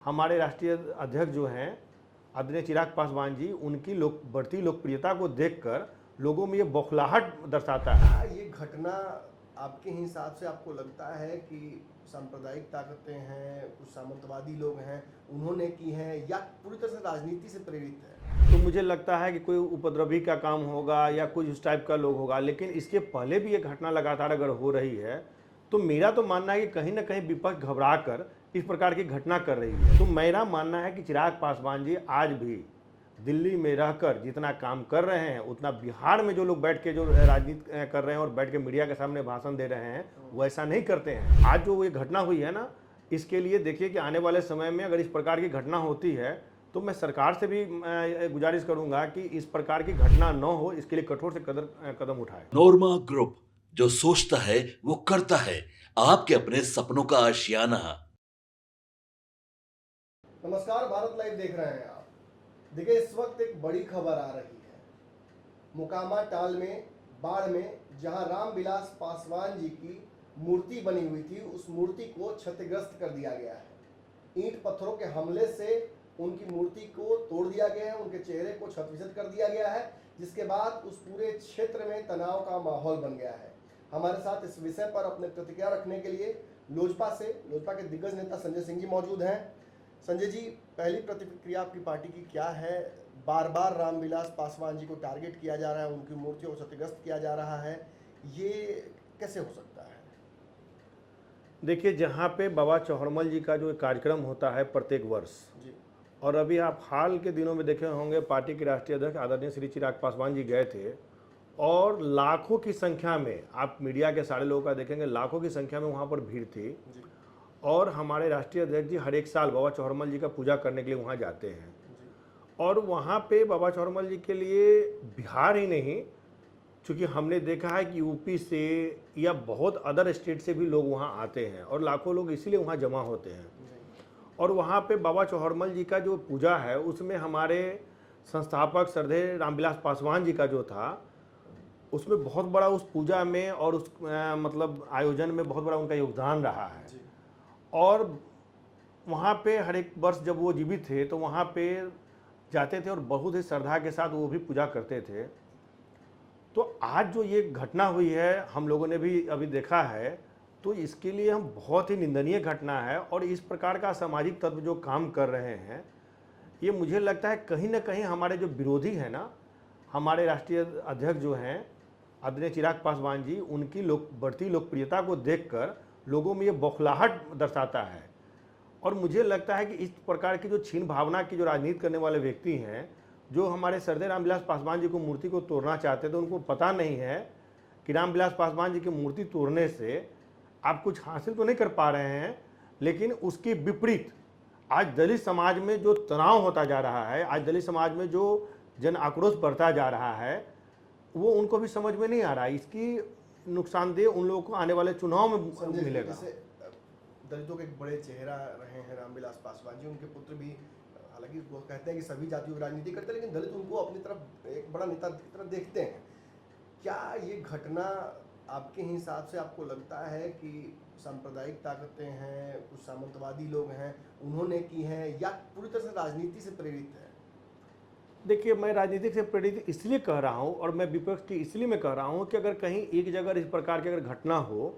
हमारे राष्ट्रीय अध्यक्ष जो हैं आदरणीय चिराग पासवान जी, उनकी बढ़ती लोकप्रियता को देखकर लोगों में ये बौखलाहट दर्शाता है। क्या ये घटना आपके हिसाब से आपको लगता है कि सांप्रदायिक ताकतें हैं, कुछ सामंतवादी लोग हैं, उन्होंने की है या पूरी तरह से राजनीति से प्रेरित है? तो मुझे लगता है कि कोई उपद्रवी का काम होगा या कुछ उस टाइप का लोग होगा, लेकिन इसके पहले भी ये घटना लगातार अगर हो रही है तो मेरा तो मानना है कि कहीं ना कहीं विपक्ष घबरा कर इस प्रकार की घटना कर रही है। तो मेरा मानना है कि चिराग पासवान जी आज भी दिल्ली में रहकर जितना काम कर रहे हैं उतना बिहार में जो लोग बैठ के जो राजनीति कर रहे हैं और बैठ के मीडिया के सामने भाषण दे रहे हैं वो ऐसा नहीं करते हैं। आज जो ये घटना हुई है ना, इसके लिए देखिए कि आने वाले समय में अगर इस प्रकार की घटना होती है तो मैं सरकार से भी गुजारिश करूंगा कि इस प्रकार की घटना न हो, इसके लिए कठोर से कदम उठाए। नोरमा ग्रुप, जो सोचता है वो करता है। आपके अपने सपनों का आशियाना। नमस्कार, भारत लाइव देख रहे हैं आप। देखिए, इस वक्त एक बड़ी खबर आ रही है। मोकामा टाल में, बाढ़ में, जहां रामविलास पासवान जी की मूर्ति बनी हुई थी, उस मूर्ति को क्षतिग्रस्त कर दिया गया है। ईंट पत्थरों के हमले से उनकी मूर्ति को तोड़ दिया गया है, उनके चेहरे को क्षतविक्षत कर दिया गया है, जिसके बाद उस पूरे क्षेत्र में तनाव का माहौल बन गया है। हमारे साथ इस विषय पर अपने प्रतिक्रिया रखने के लिए लोजपा के दिग्गज नेता संजय सिंह जी मौजूद हैं। संजय जी, पहली प्रतिक्रिया आपकी पार्टी की क्या है? बार बार रामविलास पासवान जी को टारगेट किया जा रहा है, उनकी मूर्तियों को क्षतिग्रस्त किया जा रहा है, ये कैसे हो सकता है? देखिए, जहाँ पे बाबा चौहड़मल जी का जो कार्यक्रम होता है प्रत्येक वर्ष जी। और अभी आप हाल के दिनों में देखे होंगे, पार्टी के राष्ट्रीय अध्यक्ष आदरणीय श्री चिराग पासवान जी गए थे और लाखों की संख्या में, आप मीडिया के सारे लोगों का देखेंगे, लाखों की संख्या में वहाँ पर भीड़ थी। जी। और हमारे राष्ट्रीय अध्यक्ष जी हर एक साल बाबा चौहड़मल जी का पूजा करने के लिए वहाँ जाते हैं। जी। और वहाँ पे बाबा चौहड़मल जी के लिए बिहार ही नहीं, चूँकि हमने देखा है कि यूपी से या बहुत अदर स्टेट से भी लोग वहाँ आते हैं और लाखों लोग इसीलिए वहाँ जमा होते हैं। और वहाँ पे बाबा चौहड़मल जी का जो पूजा है उसमें हमारे संस्थापक श्रद्धेय रामविलास पासवान जी का जो था, उसमें बहुत बड़ा उस पूजा में और उस मतलब आयोजन में बहुत बड़ा उनका योगदान रहा है। जी। और वहाँ पे हर एक वर्ष जब वो जीवित थे तो वहाँ पे जाते थे और बहुत ही श्रद्धा के साथ वो भी पूजा करते थे। तो आज जो ये घटना हुई है, हम लोगों ने भी अभी देखा है, तो इसके लिए हम बहुत ही निंदनीय घटना है। और इस प्रकार का सामाजिक तत्व जो काम कर रहे हैं, ये मुझे लगता है कहीं ना कहीं हमारे जो विरोधी हैं ना, हमारे राष्ट्रीय अध्यक्ष जो हैं आदरणीय चिराग पासवान जी, उनकी बढ़ती लोकप्रियता को देखकर लोगों में ये बौखलाहट दर्शाता है। और मुझे लगता है कि इस प्रकार की जो छीन भावना की जो राजनीति करने वाले व्यक्ति हैं, जो हमारे श्रद्धेय रामविलास पासवान जी को मूर्ति को तोड़ना चाहते थे, उनको पता नहीं है कि रामविलास पासवान जी की मूर्ति तोड़ने से आप कुछ हासिल तो नहीं कर पा रहे हैं, लेकिन उसके विपरीत आज दलित समाज में जो तनाव होता जा रहा है, आज दलित समाज में जो जन आक्रोश बढ़ता जा रहा है, वो उनको भी समझ में नहीं आ रहा है। इसकी नुकसानदेह उन लोगों को आने वाले चुनाव में मिलेगा। दलितों के एक बड़े चेहरा रहे हैं रामविलास पासवान जी, उनके पुत्र भी, हालांकि वो कहते हैं कि सभी जातियों की राजनीति करते हैं, लेकिन दलित उनको अपनी तरफ एक बड़ा नेता की तरह देखते हैं। क्या ये घटना आपके हिसाब से आपको लगता है कि सांप्रदायिक ताकतें हैं, कुछ सामंतवादी लोग हैं, उन्होंने की है या पूरी तरह से राजनीति से प्रेरित है? देखिए, मैं राजनीतिक से प्रेरित इसलिए कह रहा हूँ और मैं विपक्ष की इसलिए मैं कह रहा हूँ कि अगर कहीं एक जगह इस प्रकार की अगर घटना हो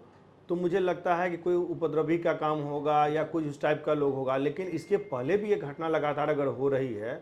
तो मुझे लगता है कि कोई उपद्रवी का काम होगा या कुछ उस टाइप का लोग होगा, लेकिन इसके पहले भी ये घटना लगातार अगर हो रही है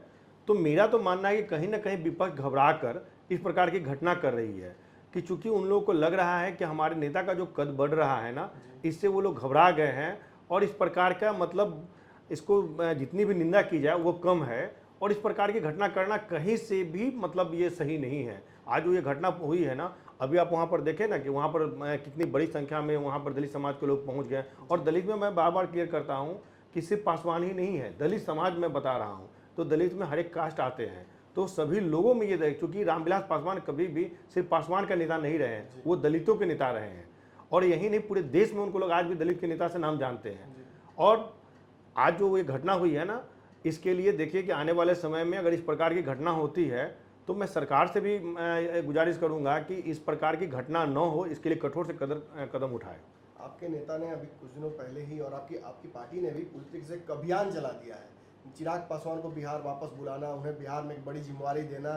तो मेरा तो मानना है कि कहीं ना कहीं विपक्ष घबरा कर इस प्रकार की घटना कर रही है। कि चूंकि उन लोगों को लग रहा है कि हमारे नेता का जो कद बढ़ रहा है ना, इससे वो लोग घबरा गए हैं और इस प्रकार का मतलब इसको जितनी भी निंदा की जाए वो कम है। और इस प्रकार की घटना करना कहीं से भी मतलब ये सही नहीं है। आज जो ये घटना हुई है ना, अभी आप वहाँ पर देखें ना कि वहाँ पर कितनी बड़ी संख्या में वहाँ पर दलित समाज के लोग पहुँच गए। और दलित में मैं बार बार क्लियर करता हूँ कि सिर्फ पासवान ही नहीं है, दलित समाज में बता रहा हूँ, तो दलित में हर एक कास्ट आते हैं, तो सभी लोगों में ये, चूँकि रामविलास पासवान कभी भी सिर्फ पासवान का नेता नहीं रहे हैं, वो दलितों के नेता रहे हैं। और यही नहीं, पूरे देश में उनको लोग आज भी दलित के नेता से नाम जानते हैं। और आज जो ये घटना हुई है ना, इसके लिए देखिए कि आने वाले समय में अगर इस प्रकार की घटना होती है तो मैं सरकार से भी गुजारिश करूंगा कि इस प्रकार की घटना न हो, इसके लिए कठोर से कदम उठाए। आपके आपके नेता ने अभी कुछ दिनों पहले ही और आपकी आपकी पार्टी ने भी पूरी तरीके से एक अभियान चला दिया है, चिराग पासवान को बिहार वापस बुलाना, उन्हें बिहार में एक बड़ी जिम्मेवारी देना।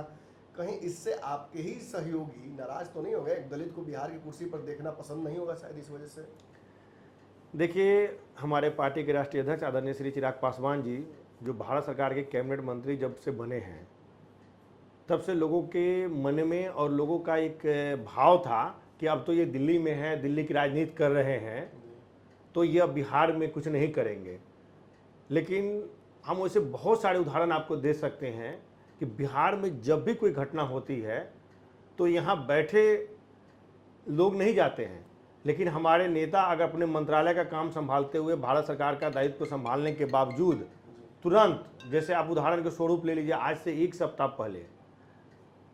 कहीं इससे आपके ही सहयोगी नाराज तो नहीं हो गए? एक दलित को बिहार की कुर्सी पर देखना पसंद नहीं होगा शायद इस वजह से? देखिए, हमारे पार्टी के राष्ट्रीय अध्यक्ष आदरणीय श्री चिराग पासवान जी, जो भारत सरकार के कैबिनेट मंत्री जब से बने हैं, तब से लोगों के मन में और लोगों का एक भाव था कि अब तो ये दिल्ली में है, दिल्ली की राजनीति कर रहे हैं, तो ये अब बिहार में कुछ नहीं करेंगे। लेकिन हम वैसे बहुत सारे उदाहरण आपको दे सकते हैं कि बिहार में जब भी कोई घटना होती है तो यहाँ बैठे लोग नहीं जाते हैं, लेकिन हमारे नेता अगर अपने मंत्रालय का काम संभालते हुए भारत सरकार का दायित्व को संभालने के बावजूद तुरंत, जैसे आप उदाहरण के स्वरूप ले लीजिए, आज से एक सप्ताह पहले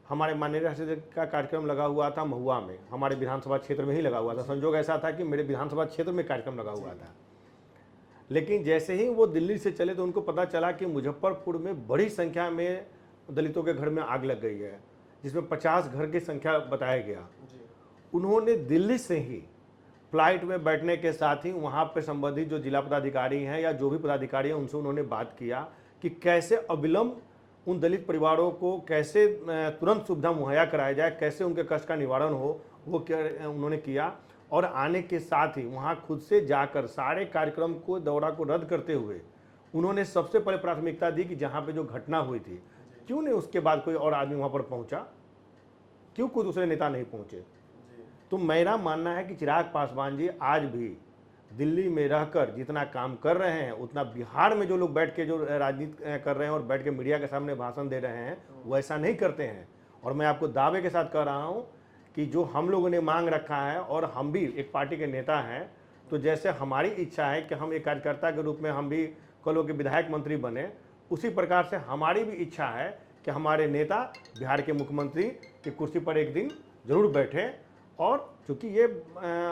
हमारे माननीय राष्ट्रपति का कार्यक्रम लगा हुआ था महुआ में, हमारे विधानसभा क्षेत्र में ही लगा हुआ था। संजोग ऐसा था कि मेरे विधानसभा क्षेत्र में कार्यक्रम लगा हुआ था, लेकिन जैसे ही वो दिल्ली से चले तो उनको पता चला कि मुजफ्फरपुर में बड़ी संख्या में दलितों के घर में आग लग गई है, जिसमें 50 घर की संख्या बताया गया। उन्होंने दिल्ली से ही फ्लाइट में बैठने के साथ ही वहाँ पर संबंधित जो जिला पदाधिकारी हैं या जो भी पदाधिकारी हैं उनसे उन्होंने बात किया कि कैसे अविलंब उन दलित परिवारों को कैसे तुरंत सुविधा मुहैया कराया जाए, कैसे उनके कष्ट का निवारण हो, वो क्या उन्होंने किया। और आने के साथ ही वहाँ खुद से जाकर सारे कार्यक्रम को दौरा को रद्द करते हुए उन्होंने सबसे पहले प्राथमिकता दी कि जहाँ पे जो घटना हुई थी, क्यों नहीं उसके बाद कोई और आदमी वहाँ पर पहुँचा, क्यों कोई दूसरे नेता नहीं पहुँचे। तो मेरा मानना है कि चिराग पासवान जी आज भी दिल्ली में रहकर जितना काम कर रहे हैं उतना बिहार में जो लोग बैठ के जो राजनीति कर रहे हैं और बैठ के मीडिया के सामने भाषण दे रहे हैं वो ऐसा नहीं करते हैं। और मैं आपको दावे के साथ कह रहा हूं कि जो हम लोगों ने मांग रखा है, और हम भी एक पार्टी के नेता हैं, तो जैसे हमारी इच्छा है कि हम एक कार्यकर्ता के रूप में हम भी कल के विधायक मंत्री बने, उसी प्रकार से हमारी भी इच्छा है कि हमारे नेता बिहार के मुख्यमंत्री की कुर्सी पर एक दिन जरूर बैठें। और चूँकि ये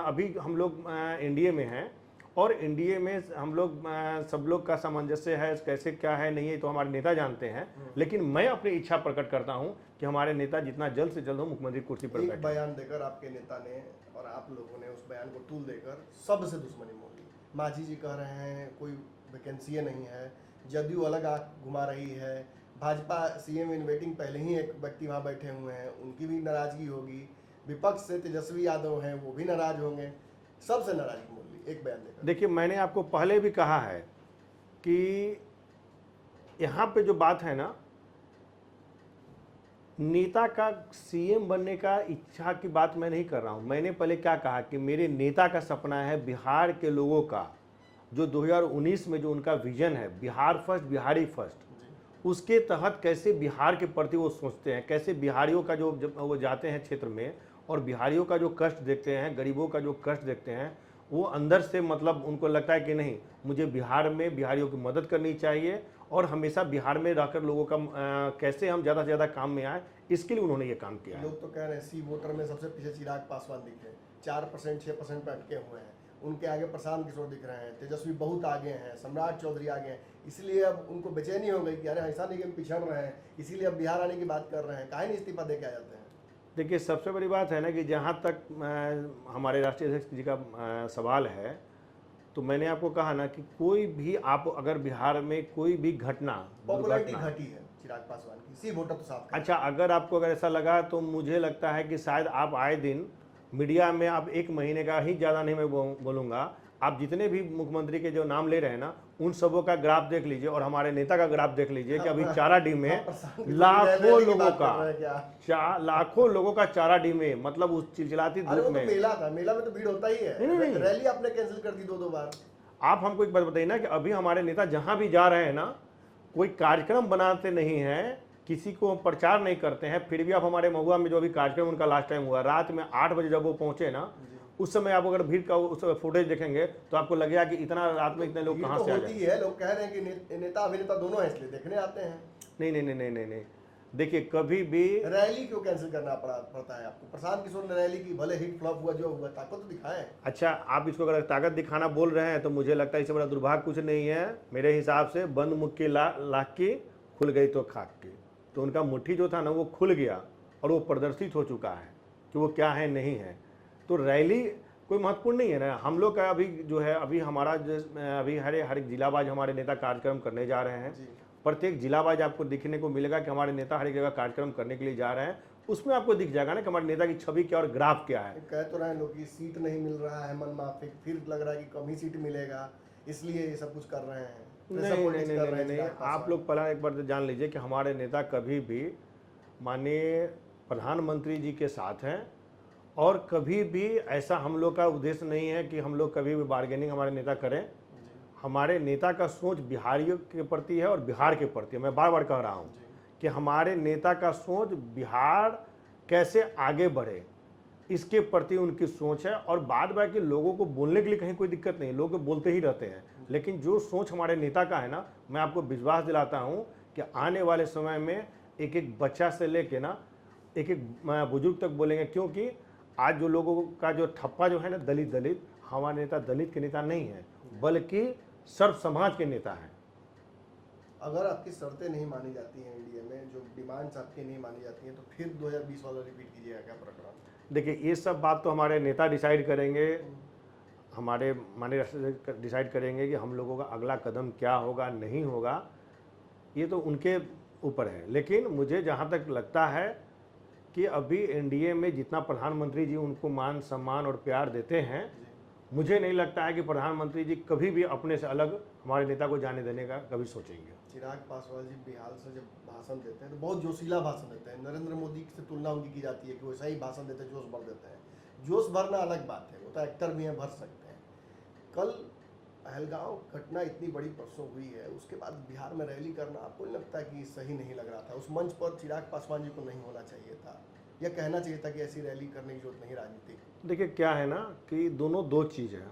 अभी हम लोग एनडीए में हैं और एनडीए में हम लोग सब लोग का सामंजस्य है, कैसे क्या है नहीं है तो हमारे नेता जानते हैं, लेकिन मैं अपनी इच्छा प्रकट करता हूं कि हमारे नेता जितना जल्द से जल्द हो मुख्यमंत्री कुर्सी पर बैठे। एक बयान देकर आपके नेता ने और आप लोगों ने उस बयान को तूल देकर सबसे दुश्मनी मोल ली। मांझी जी कह रहे हैं कोई वैकेंसी नहीं है, जदयू अलग आंख घुमा रही है, भाजपा सीएम इन वेटिंग पहले ही एक व्यक्ति वहाँ बैठे हुए हैं, उनकी भी नाराजगी होगी, विपक्ष से तेजस्वी यादव हैं वो भी नाराज होंगे, सबसे नाराजगी मोल ली एक बयान देकर। देखिए, मैंने आपको पहले भी कहा है कि यहाँ पे जो बात है ना, नेता का सीएम बनने का इच्छा की बात मैं नहीं कर रहा हूँ। मैंने पहले क्या कहा कि मेरे नेता का सपना है बिहार के लोगों का जो 2019 में जो उनका विजन है, बिहार फर्स्ट बिहारी फर्स्ट, उसके तहत कैसे बिहार के प्रति वो सोचते हैं, कैसे बिहारियों का जो जब वो जाते हैं क्षेत्र में और बिहारियों का जो कष्ट देखते हैं, गरीबों का जो कष्ट देखते हैं, वो अंदर से मतलब उनको लगता है कि नहीं, मुझे बिहार में बिहारियों की मदद करनी चाहिए और हमेशा बिहार में रहकर लोगों का कैसे हम ज़्यादा से ज़्यादा काम में आए, इसके लिए उन्होंने ये काम किया है। लोग तो कह रहे हैं सी वोटर में सबसे पीछे चिराग पासवान दिख रहे हैं, 4% 6% पे अटके हुए हैं, उनके आगे प्रशांत किशोर दिख रहे हैं, तेजस्वी बहुत आगे हैं, सम्राट चौधरी आगे हैं, इसलिए अब उनको बेचैनी हो गई कि अरे ऐसा नहीं कि हम पिछड़ रहे हैं, इसीलिए अब बिहार आने की बात कर रहे हैं, काहे नहीं इस्तीफा दे के आ जाते हैं। देखिए, सबसे बड़ी बात है ना कि जहाँ तक हमारे राष्ट्रीय अध्यक्ष जी का सवाल है, तो मैंने आपको कहा ना कि कोई भी आप अगर बिहार में कोई भी घटना पॉपुलैरिटी घटी है चिराग पासवान की, सी वोटर तो साफ। अच्छा, अगर आपको अगर ऐसा लगा तो मुझे लगता है कि शायद आप आए दिन मीडिया में, आप एक महीने का ही ज़्यादा नहीं मैं बोलूँगा, आप जितने भी मुख्यमंत्री के जो नाम ले रहे हैं ना, उन सबों का ग्राफ देख लीजिए और हमारे नेता का ग्राफ देख लीजिए कि अभी चारा डी में लाखों लोगों का चारा डी में, मतलब उस चिलचिलाती धूप में। मेला था, मेला में तो भीड़ होता ही है। नहीं। रैली आपने कैंसिल कर दी 2-2 बार। आप हमको एक बात बताइए ना कि अभी हमारे नेता जहां भी जा रहे हैं ना, कोई कार्यक्रम बनाते नहीं है, किसी को प्रचार नहीं करते हैं, फिर भी आप हमारे महुआ में जो अभी कार्यक्रम उनका लास्ट टाइम हुआ, रात में 8 बजे जब वो पहुंचे ना, उस समय आप अगर भीड़ का उस फुटेज देखेंगे तो आपको लगेगा कि इतना रात में इतने लोग कहाँ से आ जाए। है, लोग कह रहे हैं कि नेता अभिनेता दोनों हैं इसलिए देखने आते हैं। नहीं। देखिए, कभी भी रैली क्यों कैंसिल करना पड़ता है आपको? प्रशांत किशोर ने रैली की, भले हिट फ्लॉप हुआ जो हुआ, ताकत तो दिखाएं। अच्छा, आप इसको अगर ताकत दिखाना बोल रहे हैं तो मुझे लगता है इससे बड़ा दुर्भाग्य कुछ नहीं है। मेरे हिसाब से बंद मुख की लाख की खुल गई तो खाक की, तो उनका मुट्ठी जो था ना वो खुल गया और वो प्रदर्शित हो चुका है कि वो क्या है नहीं है। तो रैली कोई महत्वपूर्ण नहीं है ना। हम लोग का अभी जो है, अभी हमारा अभी हर एक जिला वाइज हमारे नेता कार्यक्रम करने जा रहे हैं। जी। प्रत्येक जिला वाइज आपको दिखने को मिलेगा कि हमारे नेता हर एक जगह कार्यक्रम करने के लिए जा रहे हैं। उसमें आपको दिख जाएगा ना कि हमारे नेता की छवि क्या और ग्राफ क्या है। कह तो रहे हैं लोग कि सीट नहीं मिल रहा है मन माफिक, फिर लग रहा है कि कम ही सीट मिलेगा, इसलिए ये सब कुछ कर रहे हैं। नहीं ऐसा नहीं पॉलिटिक्स नहीं कर रहे नहीं हैं नहीं, चिराग आप पासवान। लोग पहला एक बार तो जान लीजिए कि हमारे नेता कभी भी माननीय प्रधानमंत्री जी के साथ हैं, और कभी भी ऐसा हम लोग का उद्देश्य नहीं है कि हम लोग कभी भी बार्गेनिंग हमारे नेता करें। हमारे नेता का सोच बिहारियों के प्रति है और बिहार के प्रति है। मैं बार बार कह रहा हूँ कि हमारे नेता का सोच बिहार कैसे आगे बढ़े, इसके प्रति उनकी सोच है। और बाद बाकी लोगों को बोलने के लिए कहीं कोई दिक्कत नहीं, लोग बोलते ही रहते हैं, लेकिन जो सोच हमारे नेता का है ना, मैं आपको विश्वास दिलाता हूँ कि आने वाले समय में एक एक बच्चा से लेके ना एक एक बुजुर्ग तक बोलेंगे। क्योंकि आज जो लोगों का जो ठप्पा जो है ना, दलित दलित, हमारे नेता दलित के नेता नहीं है, बल्कि सर्व समाज के नेता हैं। अगर आपकी शर्तें नहीं मानी जाती हैं इंडिया में, जो डिमांड्स आपकी नहीं मानी जाती हैं, तो फिर 2020 वाला रिपीट कीजिएगा क्या प्रकरण? देखिए, ये सब बात तो हमारे नेता डिसाइड करेंगे, हमारे माननीय राष्ट्रपति डिसाइड करेंगे कि हम लोगों का अगला कदम क्या होगा नहीं होगा, ये तो उनके ऊपर है। लेकिन मुझे जहाँ तक लगता है कि अभी एनडीए में जितना प्रधानमंत्री जी उनको मान सम्मान और प्यार देते हैं, मुझे नहीं लगता है कि प्रधानमंत्री जी कभी भी अपने से अलग हमारे नेता को जाने देने का कभी सोचेंगे। चिराग पासवान जी बिहार से जब भाषण देते हैं तो बहुत जोशीला भाषण देते हैं। नरेंद्र मोदी से तुलना उनकी की जाती है कि वैसा ही भाषण देते हैं, जोश भर देते हैं। जोश भरना अलग बात है, वो तो एक्टर भी हैं, भर सकते हैं। कल पहलगांव घटना इतनी बड़ी परसों हुई है, उसके बाद बिहार में रैली करना आपको नहीं लगता कि सही नहीं लग रहा था? उस मंच पर चिराग पासवान जी को नहीं होना चाहिए था, या कहना चाहिए था कि ऐसी रैली करने की जरूरत नहीं राजनीतिक? देखिए, क्या है ना कि दोनों दो चीज़ है।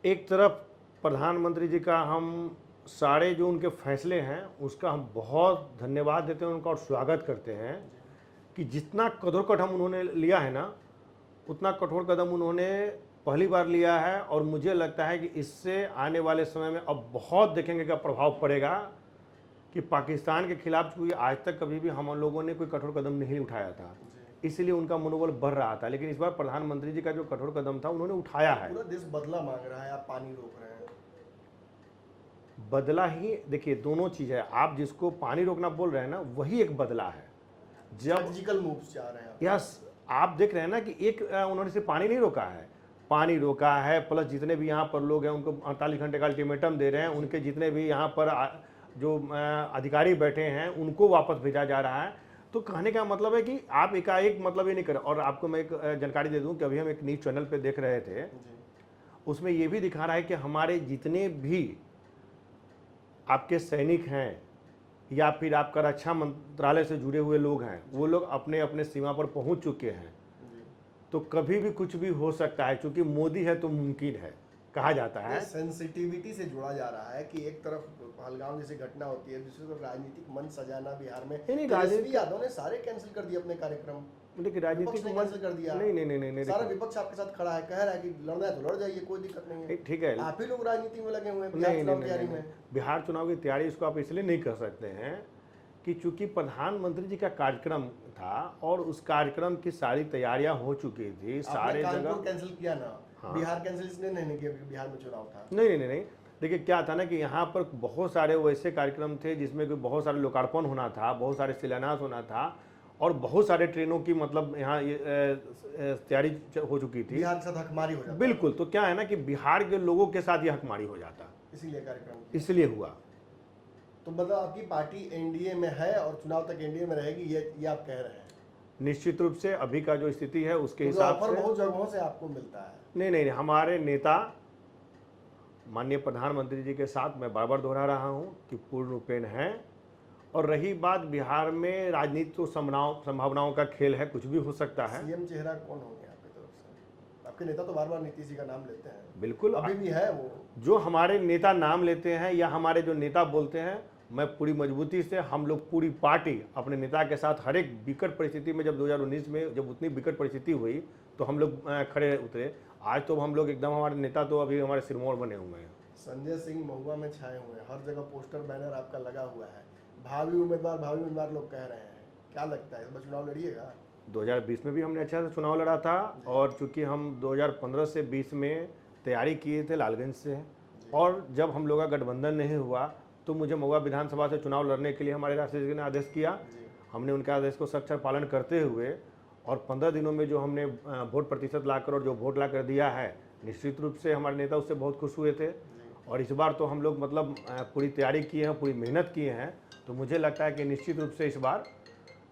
एक तरफ प्रधानमंत्री जी का हम सारे जो उनके फैसले हैं उसका हम बहुत धन्यवाद देते हैं उनका, और स्वागत करते हैं कि जितना कठोर कदम उन्होंने लिया है ना, उतना कठोर कदम उन्होंने पहली बार लिया है। और मुझे लगता है कि इससे आने वाले समय में अब बहुत देखेंगे क्या प्रभाव पड़ेगा कि पाकिस्तान के खिलाफ, क्योंकि आज तक कभी भी हम लोगों ने कोई कठोर कदम नहीं उठाया था, इसलिए उनका मनोबल बढ़ रहा था। लेकिन इस बार प्रधानमंत्री जी का जो कठोर कदम था उन्होंने उठाया है। पूरा देश बदला मांग रहा है, आप पानी रोक रहे हैं। बदला ही, देखिए दोनों चीज़ है। आप जिसको पानी रोकना बोल रहे हैं ना, वही एक बदला है। जब सर्जिकल मूव्स चाह रहे हैं आप। यस, आप देख रहे हैं ना कि एक उन्होंने सिर्फ पानी नहीं रोका है, पानी रोका है, प्लस जितने भी यहाँ पर लोग हैं उनको 48 घंटे का अल्टीमेटम दे रहे हैं। उनके जितने भी यहाँ पर जो अधिकारी बैठे हैं उनको वापस भेजा जा रहा है। तो कहने का मतलब है कि आप एकाएक मतलब ये नहीं करें। और आपको मैं एक जानकारी दे दूं कि अभी हम एक न्यूज़ चैनल पे देख रहे थे, उसमें ये भी दिखा रहा है कि हमारे जितने भी आपके सैनिक हैं या फिर आपका रक्षा मंत्रालय से जुड़े हुए लोग हैं, वो लोग अपने अपने सीमा पर पहुंच चुके हैं। तो कभी भी कुछ भी हो सकता है, क्योंकि मोदी है तो मुमकिन है, कहा जाता है। सेंसिटिविटी से जुड़ा जा रहा है कि एक तरफ पहलगाम जैसी घटना होती है, दूसरी तरफ राजनीतिक मंच सजाना बिहार में। तेजस्वी यादव ने सारे कैंसिल कर दिए अपने कार्यक्रम। देखिए, राजनीतिक कैंसिल कर दिया। नहीं नहीं नहीं नहीं, सारा विपक्ष आपके साथ खड़ा है, कह रहा है कि लड़ना है तो लड़ जाइए, कोई दिक्कत नहीं है। ठीक है, आप ही लोग राजनीति में लगे हुए हैं नहीं बिहार नहीं चुनाव की तैयारी नहीं, में। बिहार चुनाव की तैयारी इसको आप इसलिए नहीं कर सकते हैं कि चूंकि प्रधानमंत्री जी का कार्यक्रम था और उस कार्यक्रम की सारी तैयारियां हो चुकी थी, सारे जगह कैंसिल किया ना। हाँ। बिहार कैंसिल इसलिए नहीं किया क्योंकि बिहार में चुनाव था। नहीं नहीं नहीं, देखिए क्या था ना कि यहाँ पर बहुत सारे वैसे कार्यक्रम थे जिसमें कि बहुत सारे लोकार्पण होना था, बहुत सारे शिलान्यास होना था, और बहुत सारे ट्रेनों की मतलब यहाँ तैयारी हो चुकी थी। बिहार के साथ हकमारी हो जाता। बिल्कुल, तो क्या है ना कि बिहार के लोगों के साथ ये हकमारी हो जाता, इसीलिए कार्यक्रम इसलिए हुआ। तो मतलब आपकी पार्टी एनडीए में है और चुनाव तक एनडीए में रहेगी, ये आप कह रहे हैं? निश्चित रूप से अभी का जो स्थिति है उसके हिसाब से बहुत जगहों से आपको मिलता है। नहीं नहीं, हमारे नेता माननीय प्रधानमंत्री जी के साथ मैं बार बार दोहरा रहा हूं कि पूर्ण रूपेण है। और रही बात बिहार में राजनीति, तो संभावनाओं का खेल है, कुछ भी हो सकता है। सीएम चेहरा कौन होंगे आपकी तरफ से? आपके नेता तो बार बार नीतीश जी का नाम लेते हैं। बिल्कुल, अभी भी है वो। जो हमारे नेता नाम लेते हैं या हमारे जो नेता बोलते हैं, मैं पूरी मजबूती से, हम लोग पूरी पार्टी अपने नेता के साथ हर एक विकट परिस्थिति में, जब 2019 में जब उतनी विकट परिस्थिति हुई तो हम लोग खड़े उतरे। आज तो हम लोग एकदम, हमारे नेता तो अभी हमारे सिरमौर बने हुए हैं। संजय सिंह महुआ में छाए हुए हैं, हर जगह पोस्टर बैनर आपका लगा हुआ है, भावी उम्मीदवार लोग कह रहे हैं। क्या लगता है इस बार चुनाव लड़िएगा? 2020 में भी हमने अच्छा से चुनाव लड़ा था, और चूंकि हम 2015 से 20 में तैयारी किए थे लालगंज से, और जब हम लोग का गठबंधन नहीं हुआ तो मुझे महुआ विधानसभा से चुनाव लड़ने के लिए हमारे राष्ट्रीय अध्यक्ष ने आदेश किया। हमने उनके आदेश को सख्त पालन करते हुए और 15 दिनों में जो हमने वोट प्रतिशत लाकर और जो वोट ला कर दिया है, निश्चित रूप से हमारे नेता उससे बहुत खुश हुए थे। और इस बार तो हम लोग मतलब पूरी तैयारी किए हैं, पूरी मेहनत किए हैं, तो मुझे लगता है कि निश्चित रूप से इस बार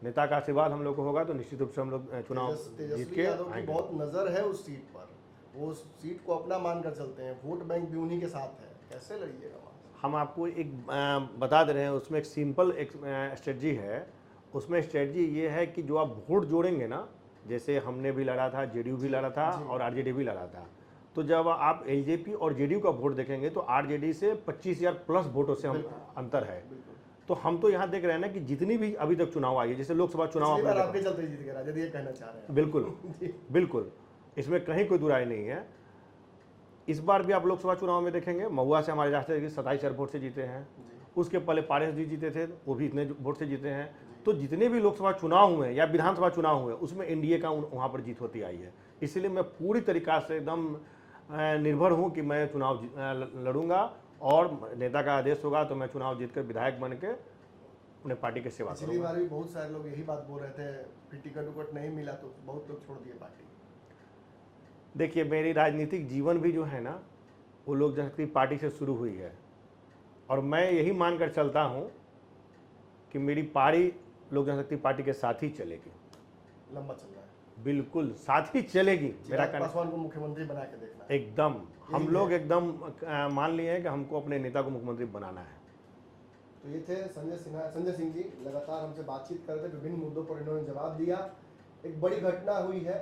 नेता का आशीर्वाद हम लोग को होगा, तो निश्चित रूप से हम लोग चुनाव जीत के आएंगे। बहुत नज़र है उस सीट पर, वो सीट को अपना मानकर चलते हैं, वोट बैंक भी उन्हीं के साथ है, कैसे लड़िएगा? हम आपको एक बता दे रहे हैं, उसमें एक सिंपल एक स्ट्रेटजी है। उसमें स्ट्रेटजी ये है कि जो आप वोट जोड़ेंगे ना, जैसे हमने भी लड़ा था, जेडीयू भी लड़ा था और आरजेडी भी लड़ा था, तो जब आप एलजेपी और जेडीयू का वोट देखेंगे तो आरजेडी से 25,000 प्लस वोटों से हम अंतर है। तो हम तो यहाँ देख रहे हैं ना कि जितनी भी अभी तक चुनाव आई है, जैसे लोकसभा चुनाव आपके चलते जीत गया, यदि ये कहना चाह रहे हैं। बिल्कुल बिल्कुल, इसमें कहीं कोई दुराई नहीं है। इस बार भी आप लोकसभा चुनाव में देखेंगे, महुआ से हमारे राष्ट्रीय अध्यक्ष 27,000 वोट से जीते हैं। उसके पहले पारस जी जीते थे, वो भी इतने वोट से जीते हैं। तो जितने भी लोकसभा चुनाव हुए या विधानसभा चुनाव हुए, उसमें एनडीए का वहाँ पर जीत होती आई है। इसलिए मैं पूरी तरीक़ा से एकदम निर्भर हूँ कि मैं चुनाव लड़ूंगा, और नेता का आदेश होगा तो मैं चुनाव जीतकर विधायक बन के अपने पार्टी की सेवा करूँगा। पिछली बार भी बहुत सारे लोग यही बात बोल रहे थे, फिर टिकट उकट नहीं मिला तो बहुत लोग छोड़ दिए पार्टी। देखिए, मेरी राजनीतिक जीवन भी जो है ना, वो लोक जनशक्ति पार्टी से शुरू हुई है, और मैं यही मानकर चलता हूँ कि मेरी पारी लोक जनशक्ति पार्टी के साथ ही चलेगी। लंबा चल रहा है, बिल्कुल साथ ही चलेगी। मेरा पासवान को मुख्यमंत्री बना के देखना है। एकदम, हम लोग एकदम मान लिए हैं कि हमको अपने नेता को मुख्यमंत्री बनाना है। तो ये थे संजय सिंह जी, लगातार हमसे बातचीत कर रहे थे, विभिन्न मुद्दों पर इन्होंने जवाब दिया। एक बड़ी घटना हुई है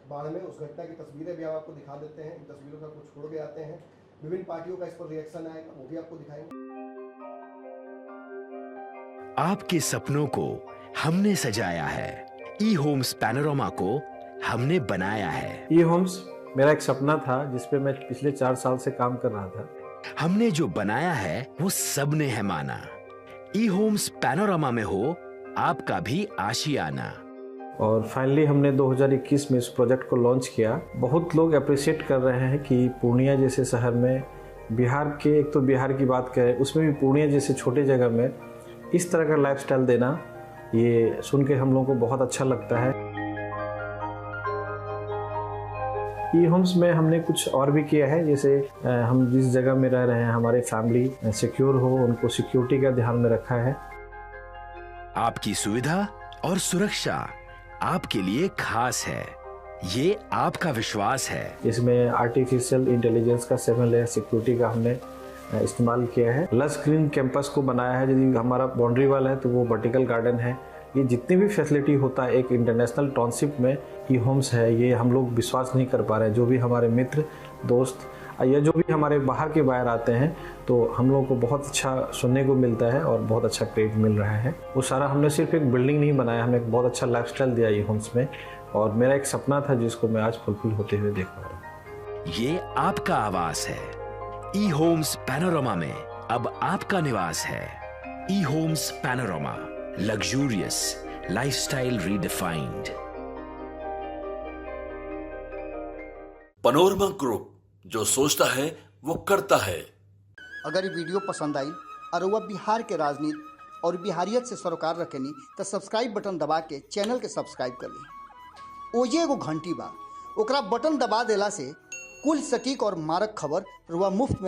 बाढ़ में, उस घटना की तस्वीरें भी हम आपको दिखा देते हैं। इन तस्वीरों का कुछ छोड़ के आते हैं, विभिन्न पार्टियों का इस पर रिएक्शन आएगा, वो भी आपको दिखाएंगे। आपके सपनों को हमने सजाया है, ई होम्स पैनोरमा को हमने बनाया है। ई होम्स मेरा एक सपना था, जिसपे मैं पिछले 4 साल से काम कर रहा था। हमने जो बनाया है वो सबने है माना। ई होम्स पैनोरमा में हो आपका भी आशियाना। और फाइनली हमने 2021 में इस प्रोजेक्ट को लॉन्च किया। बहुत लोग अप्रिशिएट कर रहे हैं कि पूर्णिया जैसे शहर में, बिहार के, एक तो बिहार की बात करें, उसमें भी पूर्णिया जैसे छोटे जगह में इस तरह का लाइफस्टाइल देना, ये सुन के हम लोगों को बहुत अच्छा लगता है। ई होम्स में हमने कुछ और भी किया है, जैसे हम जिस जगह में रह रहे हैं, हमारे फैमिली सिक्योर हो, उनको सिक्योरिटी का ध्यान में रखा है। आपकी सुविधा और सुरक्षा आपके लिए खास है, ये आपका विश्वास है। इसमें आर्टिफिशियल इंटेलिजेंस का 7 लेयर सिक्योरिटी का हमने इस्तेमाल किया है। लस ग्रीन कैंपस को बनाया है, यदि हमारा बाउंड्री वाल है तो वो वर्टिकल गार्डन है। ये जितनी भी फैसिलिटी होता है एक इंटरनेशनल टाउनशिप में, ई होम्स है, ये हम लोग विश्वास नहीं कर पा रहे हैं। जो भी हमारे मित्र दोस्त या जो भी हमारे बाहर के बाहर आते हैं, तो हम लोगों को बहुत अच्छा सुनने को मिलता है और बहुत अच्छा क्रेडिट मिल रहा है। वो सारा हमने सिर्फ एक बिल्डिंग नहीं बनाया, हमें एक बहुत अच्छा लाइफस्टाइल दिया ई होम्स में, और मेरा एक सपना था जिसको मैं आज फुलफिल होते हुए देख पा रहा हूँ। ये आपका आवास है। ई होम्स पैनोरमा में अब आपका निवास है। E homes panorama, luxurious lifestyle redefined. Panorama group, जो सोचता है वो करता है। अगर ये वीडियो पसंद आई और वह बिहार के राजनीति और बिहारियत से सरोकार रखेनी तो सब्सक्राइब बटन दबा के चैनल के सब्सक्राइब कर ली। ओजे एगो घंटी बा, ओकरा बटन दबा देला से कुल सटीक और मारक खबर रुआ मुफ्त में